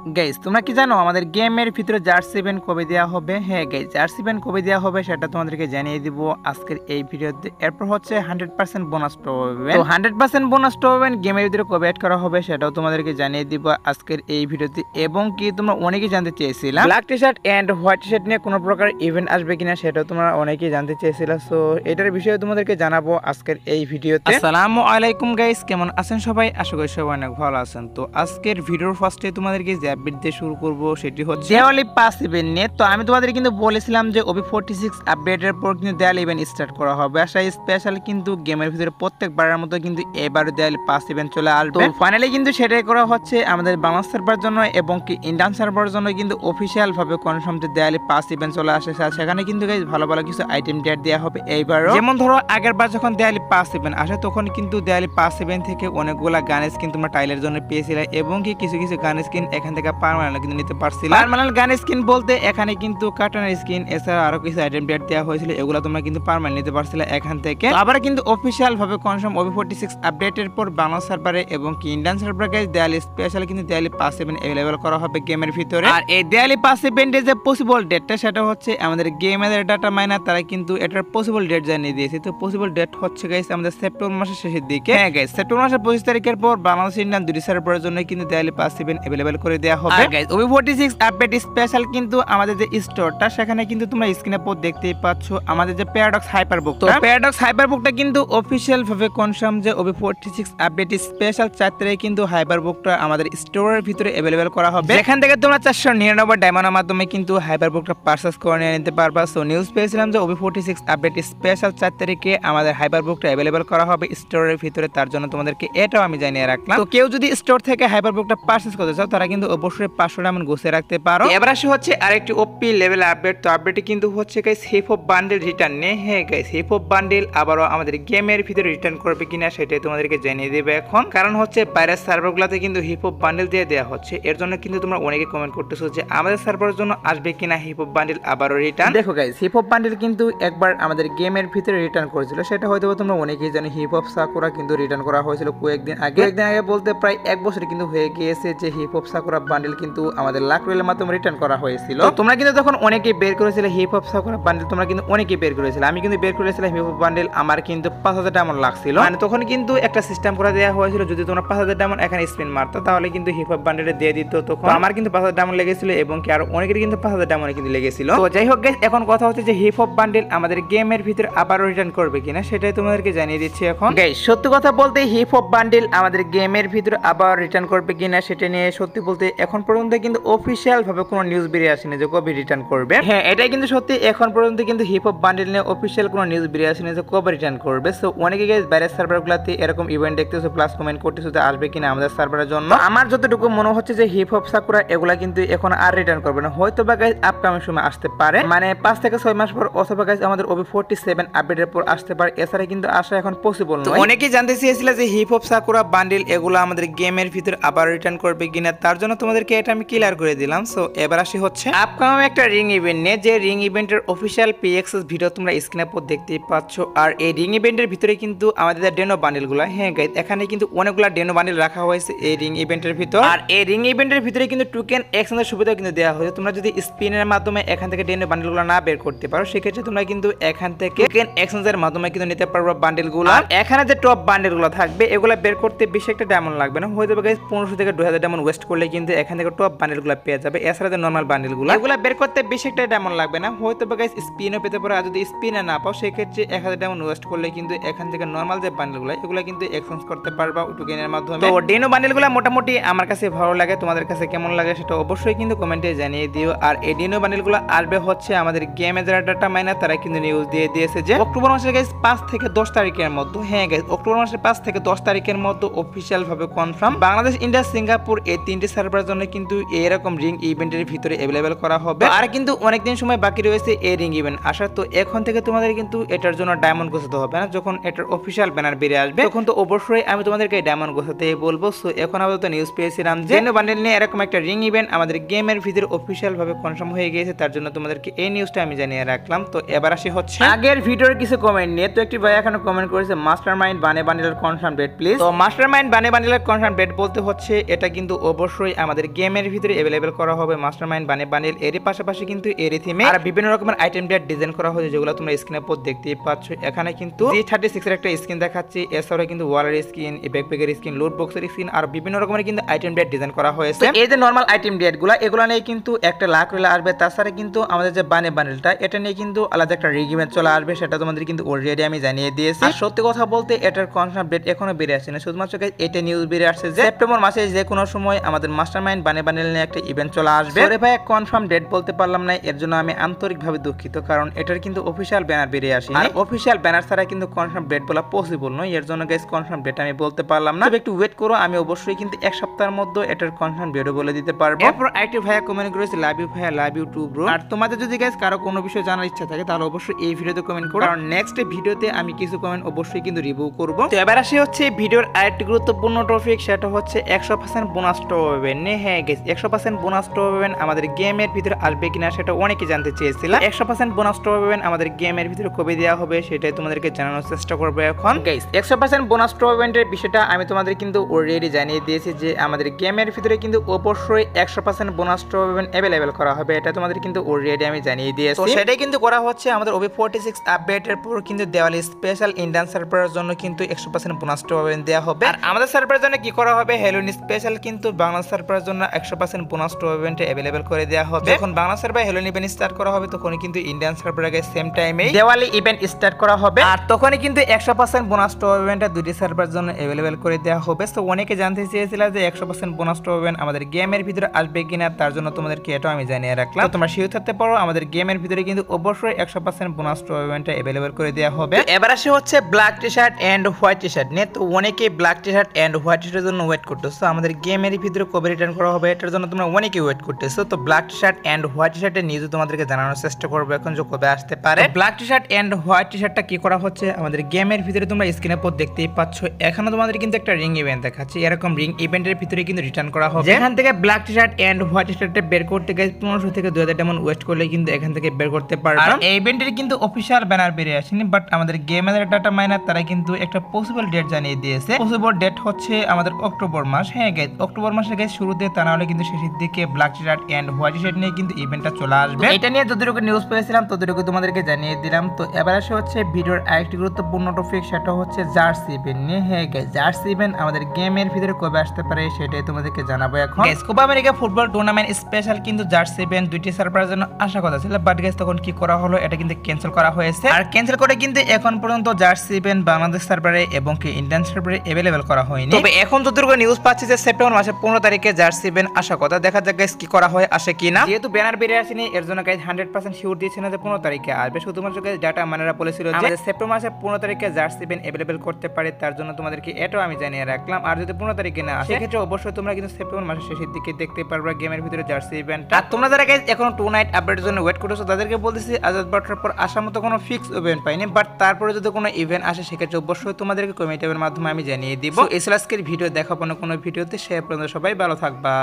Guys তোমরা কি জানো আমাদের গেমের ভিতরে জার্সি ইভেন্ট কবে দেওয়া হবে? হ্যাঁ গাইস, জার্সি ইভেন্ট কবে দেওয়া হবে সেটা তোমাদেরকে জানিয়ে দিব আজকের এই ভিডিওতে। এরপর হচ্ছে 100% বোনাস টপ ইভেন্ট। তো 100% বোনাস টপ ইভেন্ট গেমের ভিতরে কবে অ্যাড করা হবে সেটাও তোমাদেরকে জানিয়ে দিব আজকের এই ভিডিওতে। এবং কি তোমরা অনেকেই জানতে চেয়েছিলা black T shirt and white T shirt নিয়ে কোনো প্রকার ইভেন্ট আসবে কিনা, সেটাও তোমরা অনেকেই জানতে চেয়েছিলা। সো এটার বিষয়ে তোমাদেরকে জানাবো আজকের এই ভিডিওতে। আসসালামু আলাইকুম গাইস, কেমন আছেন সবাই? আশা করি সবাই অনেক ভালো আছেন। তো আজকের ভিডিওর ফার্স্টে তোমাদেরকে যে আপডেট দিয়ে শুরু করব সেটি হচ্ছে দেওয়ালি পাস ইভেন্ট নিয়ে। তো আমি তোমাদের কিন্তু বলেছিলাম যে OB46 আপডেটের পর কিন্তু দেওয়ালি ইভেন্ট স্টার্ট করা হবে। আসলে স্পেশাল কিন্তু গেমের ভিতরে প্রত্যেকবারের মতো কিন্তু এবারে দেওয়ালি পাস ইভেন্ট চলে আসবে। তো ফাইনালি কিন্তু সেটাই করা হচ্ছে আমাদের বাংলা সার্ভার জন্য এবং কি ইন্ডিয়ান সার্ভার জন্য কিন্তু অফিসিয়াল ভাবে কনফার্ম যে দেওয়ালি পাস ইভেন্ট চলে আসে। সেখানে কিন্তু গাইস ভালো ভালো কিছু আইটেম ডেট দেওয়া হবে এইবারও। যেমন ধরো আগের বার যখন দেওয়ালি পাস ইভেন্ট আসে তখন কিন্তু দেওয়ালি পাস ইভেন্ট থেকে অনেকগুলা গান স্কিন তোমরা টাইলের জন্য পেয়েছিলে এবং কি কিছু কিছু গান স্কিন এখান থেকে পার্মানেন্ট কিন্তু নিতে পারছিলা। পার্মানেন্ট গান স্কিন বলতে এখানে কিন্তু কার্টুনের স্কিন এছাড়া আরো কিছু আইটেম ডেট দেওয়া হয়েছিল, এগুলো তোমরা কিন্তু পার্মানেন্ট নিতে পারছিলে এখান থেকে। আবার কিন্তু অফিসিয়াল ভাবে কনফার্ম OB46 আপডেটের পর বাংলা সার্ভারে এবং কি ইন্ডিয়ান সার্ভারে গাইস দেওয়ালি স্পেশাল কিন্তু দেওয়ালি পাস ইভেন্ট अवेलेबल করা হবে গেমের ভিতরে। আর এই দেওয়ালি পাস ইভেন্টের যে পসিবল ডেটটা সেটা হচ্ছে আমাদের গেমের ডাটা মাইনার তারা কিন্তু এটার পসিবল ডেট জানিয়ে দিয়েছে। তো পসিবল ডেট হচ্ছে গাইস আমাদের সেপ্টেম্বর মাসের শেষের দিকে। হ্যাঁ গাইস, সেপ্টেম্বর মাসের 25 তারিখের পর বাংলাদেশ ইন্ডিয়ান দুটি সার্ভারের জন্য কিন্তু দেওয়ালি পাস ইভেন্ট अवेलेबल করে দেওয়া হবে। আর গাইস OB46 আপডেট স্পেশাল কিন্তু আমাদের যে স্টোরটা সেখানে কিন্তু তোমরা স্ক্রিনে পর দেখতেই পাচ্ছ আমাদের যে প্যারাডক্স হাইপারবুক। তো প্যারাডক্স হাইপারবুকটা কিন্তু অফিশিয়াল ভাবে কনফার্ম যে OB46 আপডেট স্পেশাল 4 তারিখে কিন্তু হাইপারবুকটা আমাদের স্টোরের ভিতরে अवेलेबल করা হবে। এখান থেকে তোমরা 499 ডায়মন্ডের মাধ্যমে কিন্তু হাইপারবুকটা পারচেজ করে নিয়ে নিতে পারবা। সো নিউজ পেয়েছিলাম যে OB46 আপডেট স্পেশাল 4 তারিখে আমাদের হাইপারবুকটা अवेलेबल করা হবে স্টোরের ভিতরে। তার জন্য তোমাদেরকে এটাও আমি জানিয়ে রাখলাম। তো কেউ যদি স্টোর থেকে হাইপারবুকটা পারচেজ করতে চাও তারা কিন্তু অবশ্যই 500 ডায়মন্ড গুছিয়ে রাখতে পারো। এবার আসে হচ্ছে আরেকটি ওপি লেভেল আপডেট। তো আপডেটটি কিন্তু হচ্ছে guys hip hop bundle return নিয়ে। হ্যাঁ গাইস, হিপ হপ বান্ডেল আবারও আমাদের গেমের ভিতরে রিটার্ন করবে কিনা সেটাই তোমাদেরকে জানিয়ে দেবে এখন। কারণ হচ্ছে বাইরের সার্ভারগুলোতে কিন্তু হিপ হপ বান্ডেল দিয়ে দেওয়া হচ্ছে। এর জন্য কিন্তু তোমরা অনেকে কমেন্ট করতেছো যে আমাদের সার্ভারের জন্য আসবে কিনা হিপ হপ বান্ডেল আবারও রিটার্ন। দেখো গাইস, হিপ হপ বান্ডেল কিন্তু একবার আমাদের গেমের ভিতরে রিটার্ন করেছিল, সেটা হয়তো তোমরা অনেকেই জানো। হিপ হপ সাকুরা কিন্তু রিটার্ন করা হয়েছিল কয়েকদিন আগে বলতে প্রায় এক বছর কিন্তু হয়ে গিয়েছে যে হিপ হপ সাকুরা বান্ডেল কিন্তু আমাদের লাক রয়েলের মাধ্যমে রিটার্ন করা হয়েছিল। তোমরা কিন্তু তখন অনেকেই বের করেছিলে হিপ হপ সাকুরা বান্ডেল, তোমরা কিন্তু অনেকেই বের করেছিলে। আমি কিন্তু বের করেছিলাম হিপ হপ বান্ডেল, আমার কিন্তু 5000 ডায়মন্ড লাগছিল। মানে তখন কিন্তু একটা সিস্টেম করে দেওয়া হয়েছিল যদি তোমরা 5000 ডায়মন্ড এখানে স্পিন মারতো তাহলে কিন্তু হিপ হপ বান্ডেলে দিয়ে দিত। তখন আমার কিন্তু 5000 ডায়মন্ড লেগেছিল এবং কি আরো অনেকের কিন্তু 5000 ডায়মন্ড কিন্তু লেগেছিল। তো যাই হোক গাইস, এখন কথা হচ্ছে যে হিপ হপ বান্ডেল আমাদের গেমের ভিতরে আবারও রিটার্ন করবে কিনা সেটাই তোমাদেরকে জানিয়ে দিচ্ছি এখন। গাইস সত্যি কথা বলতে হিপ হপ বান্ডেল আমাদের গেমের ভিতরে আবার রিটার্ন করবে কিনা সেটা নিয়ে সত্যি বলতে এখন পর্যন্ত কিন্তু অফিসিয়াল ভাবে কোনো নিউজ বেরিয়ে আসেনি যে কবে রিটার্ন করবে। হ্যাঁ এটাই কিন্তু সত্যি, এখন পর্যন্ত কিন্তু হিপ হপ বান্ডেল নিয়ে অফিসিয়াল কোনো নিউজ বেরিয়ে আসেনি যে কবে রিটার্ন করবে। সো অনেকে গাইস বাইরের সার্ভারগুলোতে এরকম ইভেন্ট দেখতেছো প্লাস কমেন্ট করতেছো যে আসবে কিনা আমাদের সার্ভারের জন্য। আমার যতটুকু মনে হচ্ছে যে হিপ হপ সাকুরা এগুলা কিন্তু এখন আর রিটার্ন করবে না, হয়তো বা গাইস আপকামিং সময় আসতে পারে, মানে 5 থেকে 6 মাস পর, অথবা গাইস আমাদের OB47 আপডেটের পর আসতে পারে। এছাড়া কিন্তু আসা এখন পসিবল নয়। অনেকেই জানতে চেয়েছিল যে হিপ হপ সাকুরা বান্ডেল এগুলো আমাদের গেমের ভিতর আবার রিটার্ন করবে কিনা, তার জন্য তোমাদেরকে এটা আমি ক্লিয়ার করে দিলাম। সো এবার আসি হচ্ছে আপকামিং একটা রিং ইভেন্ট নিয়ে, যে রিং ইভেন্টের অফিসিয়াল PXS ভিডিও তোমরা স্ক্রিনে পর দেখতেই পাচ্ছ। আর এই রিং ইভেন্টের ভিতরে কিন্তু আমাদের ডেনো বান্ডেলগুলো, হ্যাঁ গাইস এখানে কিন্তু অনেকগুলো ডেনো বান্ডেল রাখা হয়েছে এই রিং ইভেন্টের ভিতর। আর এই রিং ইভেন্টের ভিতরে কিন্তু টোকেন এক্সচেঞ্জের সুবিধা কিন্তু দেওয়া হয়েছে। তোমরা যদি স্পিনের মাধ্যমে এখান থেকে ডেনো বান্ডেলগুলো না বের করতে পারো সেক্ষেত্রে তোমরা কিন্তু এখান থেকে টোকেন এক্সচেঞ্জের মাধ্যমে কিন্তু নিতে পারবে বান্ডেলগুলো। আর এখানে যে টপ বান্ডেলগুলো থাকবে এগুলো বের করতে বেশি একটা ডায়মন্ড লাগবে না, হয়তো গাইস 1500 থেকে 2000 ডায়মন্ড ওয়েস্ট করলে কিন্তু এখান থেকে টপ বান্ডেলগুলো পেয়ে যাবে। এছাড়া যে নরমাল বান্ডেলগুলো এগুলো বের করতে বেশি একটা ডায়মন্ড লাগবে না, হয়তো গাইস স্পিনও পেতে পারো। আর যদি স্পিনে না পাও সেক্ষেত্রে 1000 ডায়মন্ড ওয়েস্ট করলে কিন্তু এখান থেকে নরমাল যে বান্ডেলগুলো এগুলো কিন্তু এক্সচেঞ্জ করতে পারবা টোকেনের মাধ্যমে। তো ডেনো বান্ডেলগুলো মোটামুটি আমার কাছে ভালো লাগে, তোমাদের কাছে কেমন লাগে সেটা অবশ্যই কিন্তু কমেন্টে জানিয়ে দিও। আর এই ডেনো বান্ডেলগুলো আসবে হচ্ছে আমাদের গেমের যারা ডাটা মাইনার তারা কিন্তু নিউজ দিয়ে দিয়েছে যে অক্টোবর মাসের গাইস 5 থেকে 10 তারিখের মধ্যে। হ্যাঁ গাইস, অক্টোবর মাসের 5 থেকে 10 তারিখের মধ্যে অফিসিয়াল ভাবে কনফার্ম বাংলাদেশ, ইন্ডিয়া, সিঙ্গাপুর এই তিনটি সার্ভারের জন্য কিন্তু এরকম রিং ইভেন্টের ভিতরে अवेलेबल করা হবে। আর কিন্তু অনেকদিন সময় বাকি রয়েছে এই রিং ইভেন্ট আসার। তো এখন থেকে তোমাদের কিন্তু এটার জন্য ডায়মন্ড গোছাতে হবে না, যখন এটার অফিসিয়াল ব্যানার বেরিয়ে আসবে তখন তো অবশ্যই আমি তোমাদেরকে ডায়মন্ড গোছাতে বলবো। সো এখন আপাতত নিউজ পেয়েছিলাম যে বান্ডেল নিয়ে এরকম একটা রিং ইভেন্ট আমাদের গেমের ভিতরে অফিসিয়াল ভাবে কনফার্ম হয়ে গিয়েছে, তার জন্য তোমাদেরকে এই নিউজটা আমি জানিয়ে রাখলাম। তো এবার আসি হচ্ছে আগের ভিডিওর কিছু কমেন্ট নিয়ে। তো একটি ভাই এখানে কমেন্ট করেছে মাস্টারমাইন্ড বানে বান্ডেলের কনফার্ম ডেট প্লিজ। তো মাস্টারমাইন্ড বানে বান্ডেলের কনফার্ম ডেট বলতে হচ্ছে এটা কিন্তু অবশ্যই আমাদের আমাদের গেমের ভিতরে अवेलेबल করা হবে মাস্টারমাইন্ড বানি বান্ডেল এর পাশাপাশি কিন্তু এর থিমে আর বিভিন্ন রকমের আইটেম দিয়ে ডিজাইন করা হয়েছে যেগুলো তোমরা স্ক্রিনের উপর দেখতেই পাচ্ছ। এখানে কিন্তু G36 এর একটা স্কিন দেখাচ্ছি, এছাড়াও কিন্তু ওয়ালের স্কিন, ব্যাকপ্যাকের স্কিন, লুট বক্সের স্কিন আর বিভিন্ন রকমের কিন্তু আইটেম দিয়ে ডিজাইন করা হয়েছে। এই যে নরমাল আইটেম ডেটগুলো এগুলো নিয়ে কিন্তু একটা লাখ রিলা আসবে। তাছাড়া কিন্তু আমাদের যে বানি বান্ডেলটা এটা নিয়ে কিন্তু আলাদা একটা রিগিমেন্ট চলে আসবে, সেটা তোমাদের কিন্তু অলরেডি আমি জানিয়ে দিয়েছি। আর সত্যি কথা বলতে এটার কনফার্ম ডেট এখনো বেরিয়ে আসছে না, শুধুমাত্র এটা নিউজ বেরিয়ে আসছে যে সেপ্টেম্বর মাসে যে কোনো সময় আমাদের মাস্টারমাইন্ড বানি বান্ডেল নিয়ে একটা ইভেন্ট চলে আসবে। আরে ভাই কনফার্ম ডেট বলতে পারলাম না, এর জন্য আমি আন্তরিকভাবে দুঃখিত, কারণ এটার কিন্তু অফিশিয়াল ব্যানার বেরিয়ে আসে আর অফিশিয়াল ব্যানার ছাড়া কিন্তু কনফার্ম ডেট বলা পসিবল নয়। এর জন্য গাইস কনফার্ম ডেট আমি বলতে পারলাম না, তবে একটু ওয়েট করো, আমি অবশ্যই কিন্তু এক সপ্তাহের মধ্যে এটার কনফার্ম ডেট বলে দিতে পারবো। এরপর আইটি ভাইয়া কমেন্ট করেছে লাভ ইউ ভাইয়া, লাভ ইউ টু ব্রো। আর তোমাদের যদি গাইস কারো কোনো বিষয় জানার ইচ্ছা থাকে তাহলে অবশ্যই এই ভিডিওতে কমেন্ট করো, কারণ নেক্সট ভিডিওতে আমি কিছু কমেন্ট অবশ্যই কিন্তু রিভিউ করব। তো এবার আসি হচ্ছে ভিডিওর আরেকটি গুরুত্বপূর্ণ টপিক, সেটা হচ্ছে 100% বোনাস টপ ইভেন্ট। হ্যাঁ গাইস 100% বোনাস টপ ইভেন্ট আমাদের গেমের ভিতরে আসবে কিনা সেটা অনেকেই জানতে চেয়েছিল। 100% বোনাস টপ ইভেন্ট আমাদের গেমের ভিতরে কবে দেওয়া হবে সেটাই তোমাদেরকে জানানোর চেষ্টা করব এখন। গাইস 100% বোনাস টপ ইভেন্টের বিষয়টা আমি তোমাদের কিন্তু অলরেডি জানিয়ে দিয়েছি যে আমাদের গেমের ভিতরে কিন্তু অবশ্যই 100% বোনাস টপ ইভেন্ট अवेलेबल করা হবে, এটা তোমাদের কিন্তু অলরেডি আমি জানিয়ে দিয়েছি। তো সেটাই কিন্তু করা হচ্ছে আমাদের OB46 আপডেটের পর কিন্তু দেওয়ালি স্পেশাল ইন্ডিয়ান সার্ভারের জন্য কিন্তু 100% বোনাস টপ ইভেন্ট দেওয়া হবে। আর আমাদের সার্ভারের জন্য কি করা হবে, হ্যালোইন স্পেশাল কিন্তু বাংলা সার্ভারের জন্য 100% বোনাস টপ ইভেন্ট अवेलेबल করে দেওয়া হবে। যখন বাংলা সার্ভারে হ্যালোইন ইভেন্ট স্টার্ট করা হবে তখন কিন্তু ইন্ডিয়ান সার্ভারে সেম টাইমে দেওয়ালি ইভেন্ট স্টার্ট করা হবে, আর তখনই কিন্তু 100% বোনাস টপ ইভেন্টটা দুটি সার্ভারের জন্য अवेलेबल করে দেওয়া হবে। তো অনেকে জানতে চেয়েছিল যে 100% বোনাস টপ ইভেন্ট আমাদের গেমের ভিতরে আসবে কিনা, তার জন্য তোমাদেরকে এটা আমি জানিয়ে রাখলাম। তো তোমরা শিওর থাকতে পারো আমাদের গেমের ভিতরে কিন্তু অবশ্যই 100% বোনাস টপ ইভেন্টটা अवेलेबल করে দেওয়া হবে। তো এবার আসে হচ্ছে black T-shirt and white T-shirt নিয়ে। তো অনেকেই ব্ল্যাক টি-শার্ট এন্ড হোয়াইট টি-শার্টের জন্য ওয়েট করতেছো, আমাদের গেমের ভিতরে কবে রিটার্ন করা হবে এটার জন্য তোমরা অনেকেই ওয়েট করতেছো। তো ব্ল্যাক টি-শার্ট এন্ড হোয়াইট টি-শার্টের নিউজ তোমাদেরকে জানানোর চেষ্টা করব এখন যে কবে আসতে পারে। ব্ল্যাক টি-শার্ট এন্ড হোয়াইট টি-শার্টটা কি করা হচ্ছে আমাদের গেমের ভিতরে তোমরা স্ক্রিনের উপর দেখতেই পাচ্ছ, এখানে তোমাদের কিন্তু একটা রিং ইভেন্ট দেখাচ্ছি, এরকম রিং ইভেন্টের ভিতরে কিন্তু রিটার্ন করা হবে। এখান থেকে ব্ল্যাক টি-শার্ট এন্ড হোয়াইট টি-শার্টটা বের করতে গেলে 1500 থেকে 2000 ডায়মন্ড ওয়েট করলে কিন্তু এখান থেকে বের করতে পারবে। আর এই ইভেন্টের কিন্তু অফিশিয়াল ব্যানার বেরিয়ে আসেনি, বাট আমাদের গেমের ডাটা মাইনার তারা কিন্তু একটা পসিবল ডেট জানিয়ে দিয়েছে। পসিবল ডেট হচ্ছে আমাদের অক্টোবর মাস। হ্যাঁ গাইস অক্টোবর মাসে গাইস শুরুতে, তা না হলে কিন্তু শেষের দিকে black T-shirt and white T-shirt নিয়ে কিন্তু ইভেন্টটা চলে আসবে। এটা নিয়ে যতটুকু নিউজ পেয়েছিলাম ততটুকু তোমাদেরকে জানিয়ে দিলাম। তো এবার আসে হচ্ছে ভিডিওর আরেকটি গুরুত্বপূর্ণ টপিক, সেটা হচ্ছে জার্সি ইভেন্ট নিয়ে। হ্যাঁ গাইস জার্সি ইভেন্ট আমাদের গেমের ভিতরে কবে আসতে পারে সেটাই তোমাদেরকে জানাবো এখন। Guys Copa America football tournament special কিন্তু জার্সি ইভেন্ট দুইটি সার্ভারের জন্য আসা কথা ছিল, বাট গাইস তখন কি করা হলো, এটা কিন্তু ক্যান্সেল করা হয়েছে। আর ক্যান্সেল করে কিন্তু এখন পর্যন্ত জার্সি ইভেন্ট বাংলাদেশ সার্ভারে এবং কি ইন্ডিয়ান সার্ভারে अवेलेबल করা হয়নি। তবে এখন যতটুকু নিউজ পাচ্ছি যে সেপ্টেম্বর মাসের 15 তারিখে জার্সি ইভেন্ট আসা কথা, দেখা যাক গাইস কি করা হয়, আসে কিনা। যেহেতু ব্যানার বেরিয়ে আসেনি এর জন্য গাইস 100% শিওর দিয়েছে না যে 15 তারিখে আসবে, শুধুমাত্র গাইস ডাটা মানেরা বলেছিল যে আমাদের সেপ্টেম্বর মাসের 15 তারিখে জার্সি ইভেন্ট अवेलेबल করতে পারে, তার জন্য তোমাদেরকে এটাও আমি জানিয়ে রাখলাম। আর যদি 15 তারিখে না আসে সেক্ষেত্রে অবশ্যই তোমরা কিন্তু সেপ্টেম্বর মাসের শেষের দিকে দেখতে পারবে গেমের ভিতরে জার্সি ইভেন্ট। আর তোমরা যারা গাইস এখন 2 নাইট আপডেটের জন্য ওয়েট করতেছো তাদেরকে বলতেছি আজাদ বাটার পর আসার মতো কোনো ফিক্স ইভেন্ট পাইনি, বাট তারপরে যদি কোনো ইভেন্ট আসে সেক্ষেত্রে অবশ্যই তোমাদেরকে কমেন্টের মাধ্যমে আমি জানিয়ে দিব। এই আজকের ভিডিও দেখাবো না কোনো ভিডিওতে, সে পর্যন্ত সবাই ভালো থাকবা।